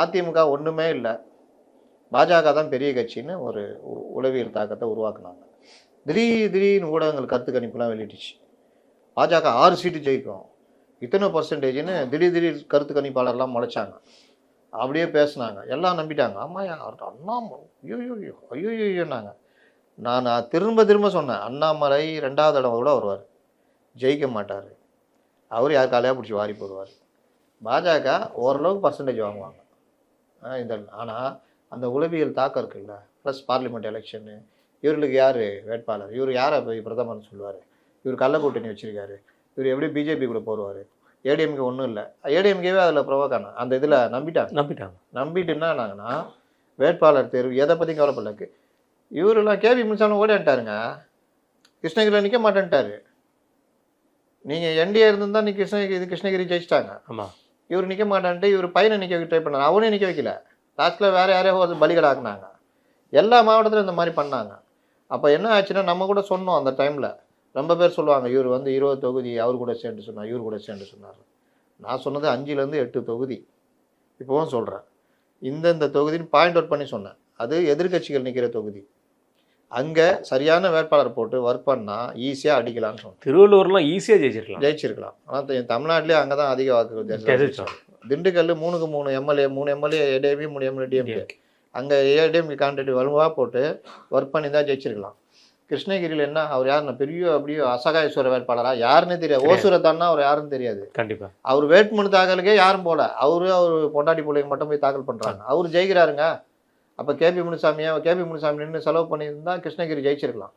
அதிமுக ஒன்றுமே இல்லை, பாஜக தான் பெரிய கட்சின்னு ஒரு உளவியல் தாக்கத்தை உருவாக்குனாங்க. திடீர்னு ஊடகங்கள் கருத்து கணிப்புலாம் வெளியிட்டுச்சு. பாஜக 6 சீட்டு ஜெயிக்கும், இத்தனை பர்சன்டேஜ்னு திடீர் கருத்து கணிப்பாளர்லாம் முளைச்சாங்க. அப்படியே பேசுனாங்க, எல்லாம் நம்பிட்டாங்க. ஆமாயா அண்ணாமலை ஐயோன்னாங்க. நான் திரும்ப சொன்னேன், அண்ணாமலை 2வது தடவை கூட வருவார், ஜெயிக்க மாட்டார், அவர் யார் காலையாக பிடிச்சி வாரி போடுவார். பாஜக ஓரளவுக்கு பர்சன்டேஜ் வாங்குவாங்க. ஆனால் அந்த உளவியல் தாக்கம் இருக்குல்ல, ப்ளஸ் பார்லிமெண்ட் எலெக்ஷனு, இவர்களுக்கு யார் வேட்பாளர், இவர் யாரை போய் பிரதமர்னு சொல்லுவார், இவர் கள்ள கூட்டணி வச்சுருக்காரு, இவர் எப்படி பிஜேபி கூட போடுவார், ஏடிஎம்கே ஒன்றும் இல்லை, ஏடிஎம்கேவே அதில் ப்ரொவோக்கான அந்த இதில் நம்பிட்டு என்ன ஆனாங்கன்னா வேட்பாளர் தேர்வு எதை பற்றி கவலைப்படல. இவரெல்லாம் கேபி முனுசாமி ஓடிட்டாருங்க, கிருஷ்ணகிரியில் நிற்க மாட்டேன்ட்டாரு. நீங்கள் என்டிஏ இருந்திருந்தா நீ கிருஷ்ணகிரி ஜெயிச்சிட்டாங்க. ஆமாம், இவர் நிற்க மாட்டேன்ட்டு இவர் பையனை நிற்க ட்ரை பண்ணார், அவனே நிற்க வைக்கல, லாஸ்ட்டில் வேறு யாரையோ பலிகடாக்குனாங்க. எல்லா மாவட்டத்திலும் இந்த மாதிரி பண்ணாங்க. அப்போ என்ன ஆச்சுன்னா, நம்ம கூட சொன்னோம் அந்த டைமில், ரொம்ப பேர் சொல்லுவாங்க இவர் 20 தொகுதி அவர் கூட சேர்ந்து சொன்னார், இவர் கூட சேர்ந்து சொன்னார். நான் சொன்னது 5லேருந்து 8 தொகுதி இப்போவும் சொல்கிறேன். இந்த தொகுதின்னு பாயிண்ட் அவுட் பண்ணி சொன்னேன். அது எதிர்கட்சிகள் நிற்கிற தொகுதி, அங்கே சரியான வேட்பாளர் போட்டு ஒர்க் பண்ணால் ஈஸியாக அடிக்கலாம்னு சொன்னேன். திருவள்ளூர்லாம் ஈஸியாக ஜெயிச்சிருக்கலாம். ஆனால் தமிழ்நாட்டிலே அங்கே தான் அதிக வாக்கு. திண்டுக்கல் 3க்கு 3 எம்எல்ஏ, 3 எம்எல்ஏ ஏடிஎம்பி, 3 எம்எல்ஏ டிஎம்கே, அங்கே ஏடிஎம்கே கான்ட்ராக்ட் வலுவாக போட்டு ஒர்க் பண்ணி தான் ஜெயிச்சிருக்கலாம். கிருஷ்ணகிரியில் என்ன அவர் யாருன்னா பெரிய அப்படியே அசகாயஸ்வர வேட்பாளரா யாருன்னே தெரியாது, ஓசுரத்தான்னா அவர் யாருன்னு தெரியாது. கண்டிப்பாக அவர் வேட்புமனு தாக்கலுக்கே யாரும் போல, அவர் பொண்டாட்டி பிள்ளைங்க மட்டும் போய் தாக்கல் பண்ணுறாங்க, அவர் ஜெயிக்கிறாருங்க. அப்போ கேபி முனுசாமி நின்று செலவு பண்ணியிருந்தா கிருஷ்ணகிரி ஜெயிச்சிருக்கலாம்.